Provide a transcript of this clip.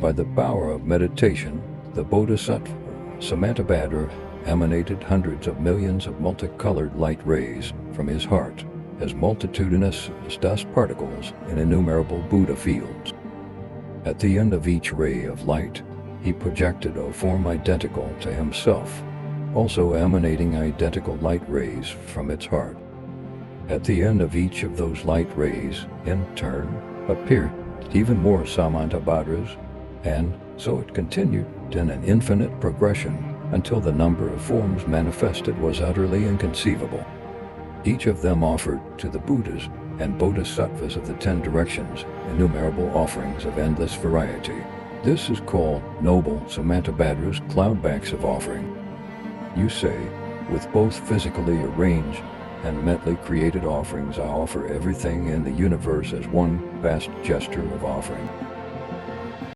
By the power of meditation, the Bodhisattva Samantabhadra emanated hundreds of millions of multicolored light rays from his heart as multitudinous dust particles in innumerable Buddha fields. At the end of each ray of light, he projected a form identical to himself, also emanating identical light rays from its heart. At the end of each of those light rays, in turn, appeared even more Samantabhadras, and so it continued in an infinite progression until the number of forms manifested was utterly inconceivable. Each of them offered to the Buddhas and Bodhisattvas of the 10 directions innumerable offerings of endless variety. This is called noble Samantabhadras, cloudbanks of offering. You say, with both physically arranged and mentally created offerings, I offer everything in the universe as one vast gesture of offering.